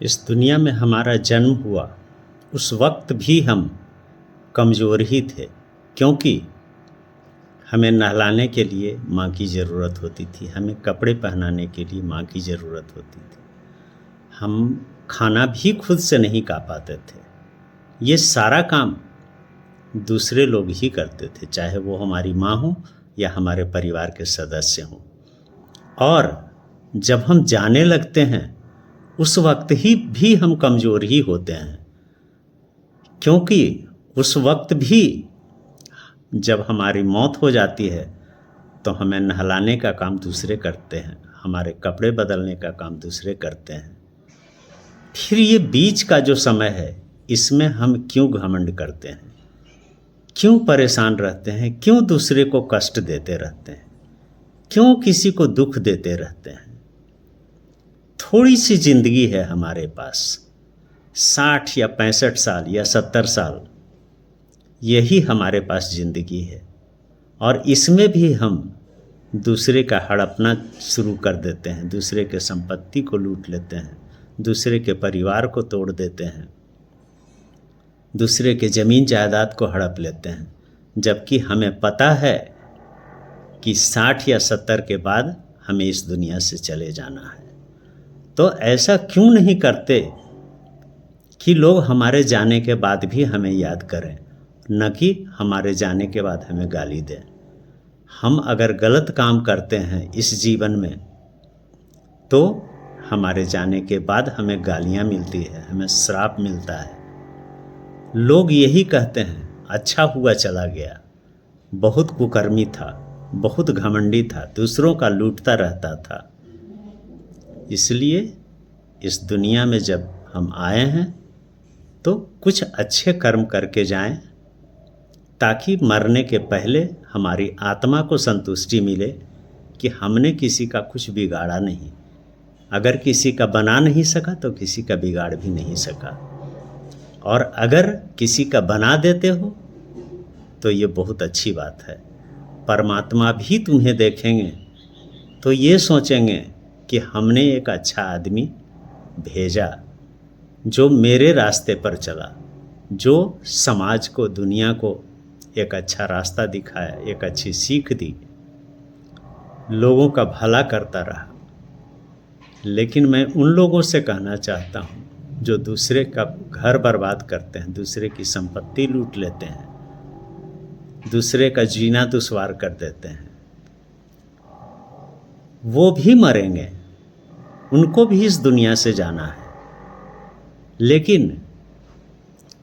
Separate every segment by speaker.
Speaker 1: इस दुनिया में हमारा जन्म हुआ उस वक्त भी हम कमज़ोर ही थे, क्योंकि हमें नहलाने के लिए माँ की ज़रूरत होती थी, हमें कपड़े पहनाने के लिए माँ की ज़रूरत होती थी, हम खाना भी खुद से नहीं खा पाते थे। ये सारा काम दूसरे लोग ही करते थे, चाहे वो हमारी माँ हो या हमारे परिवार के सदस्य हों। और जब हम जाने लगते हैं उस वक्त ही भी हम कमज़ोर ही होते हैं, क्योंकि उस वक्त भी जब हमारी मौत हो जाती है तो हमें नहलाने का काम दूसरे करते हैं, हमारे कपड़े बदलने का काम दूसरे करते हैं। फिर ये बीच का जो समय है, इसमें हम क्यों घमंड करते हैं, क्यों परेशान रहते हैं, क्यों दूसरे को कष्ट देते रहते हैं, क्यों किसी को दुख देते रहते हैं। थोड़ी सी ज़िंदगी है हमारे पास, 60 या 65 साल या 70 साल, यही हमारे पास ज़िंदगी है। और इसमें भी हम दूसरे का हड़पना शुरू कर देते हैं, दूसरे के संपत्ति को लूट लेते हैं, दूसरे के परिवार को तोड़ देते हैं, दूसरे के ज़मीन जायदाद को हड़प लेते हैं, जबकि हमें पता है कि 60 या 70 के बाद हमें इस दुनिया से चले जाना है। तो ऐसा क्यों नहीं करते कि लोग हमारे जाने के बाद भी हमें याद करें, न कि हमारे जाने के बाद हमें गाली दें। हम अगर गलत काम करते हैं इस जीवन में तो हमारे जाने के बाद हमें गालियाँ मिलती है, हमें श्राप मिलता है। लोग यही कहते हैं, अच्छा हुआ चला गया, बहुत कुकर्मी था, बहुत घमंडी था, दूसरों का लूटता रहता था। इसलिए इस दुनिया में जब हम आए हैं तो कुछ अच्छे कर्म करके जाएं, ताकि मरने के पहले हमारी आत्मा को संतुष्टि मिले कि हमने किसी का कुछ बिगाड़ा नहीं। अगर किसी का बना नहीं सका तो किसी का बिगाड़ भी नहीं सका, और अगर किसी का बना देते हो तो ये बहुत अच्छी बात है। परमात्मा भी तुम्हें देखेंगे तो ये सोचेंगे कि हमने एक अच्छा आदमी भेजा जो मेरे रास्ते पर चला, जो समाज को, दुनिया को एक अच्छा रास्ता दिखाया, एक अच्छी सीख दी, लोगों का भला करता रहा। लेकिन मैं उन लोगों से कहना चाहता हूँ जो दूसरे का घर बर्बाद करते हैं, दूसरे की संपत्ति लूट लेते हैं, दूसरे का जीना दुश्वार कर देते हैं, वो भी मरेंगे, उनको भी इस दुनिया से जाना है, लेकिन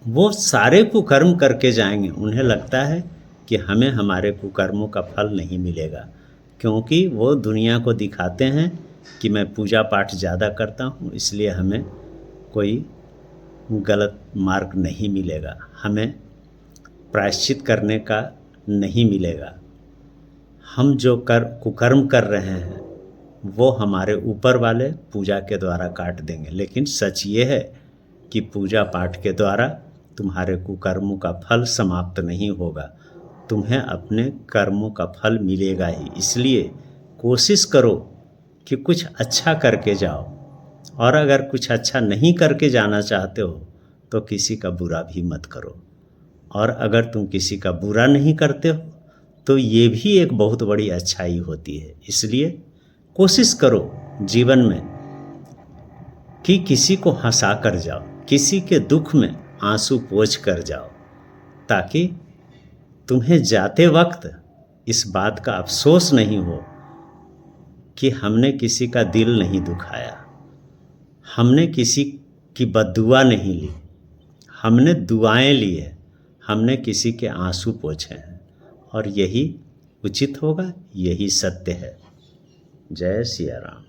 Speaker 1: वो सारे कुकर्म करके जाएंगे। उन्हें लगता है कि हमें हमारे कुकर्मों का फल नहीं मिलेगा, क्योंकि वो दुनिया को दिखाते हैं कि मैं पूजा पाठ ज़्यादा करता हूँ, इसलिए हमें कोई गलत मार्ग नहीं मिलेगा, हमें प्रायश्चित करने का नहीं मिलेगा। हम जो कुकर्म कर रहे हैं वो हमारे ऊपर वाले पूजा के द्वारा काट देंगे। लेकिन सच ये है कि पूजा पाठ के द्वारा तुम्हारे कुकर्मों का फल समाप्त नहीं होगा, तुम्हें अपने कर्मों का फल मिलेगा ही। इसलिए कोशिश करो कि कुछ अच्छा करके जाओ, और अगर कुछ अच्छा नहीं करके जाना चाहते हो तो किसी का बुरा भी मत करो। और अगर तुम किसी का बुरा नहीं करते हो तो ये भी एक बहुत बड़ी अच्छाई होती है। इसलिए कोशिश करो जीवन में कि किसी को हंसा कर जाओ, किसी के दुख में आंसू पोंछ कर जाओ, ताकि तुम्हें जाते वक्त इस बात का अफसोस नहीं हो कि हमने किसी का दिल नहीं दुखाया, हमने किसी की बद्दुआ नहीं ली, हमने दुआएं ली है, हमने किसी के आंसू पोंछे हैं, और यही उचित होगा, यही सत्य है। जय सिया राम।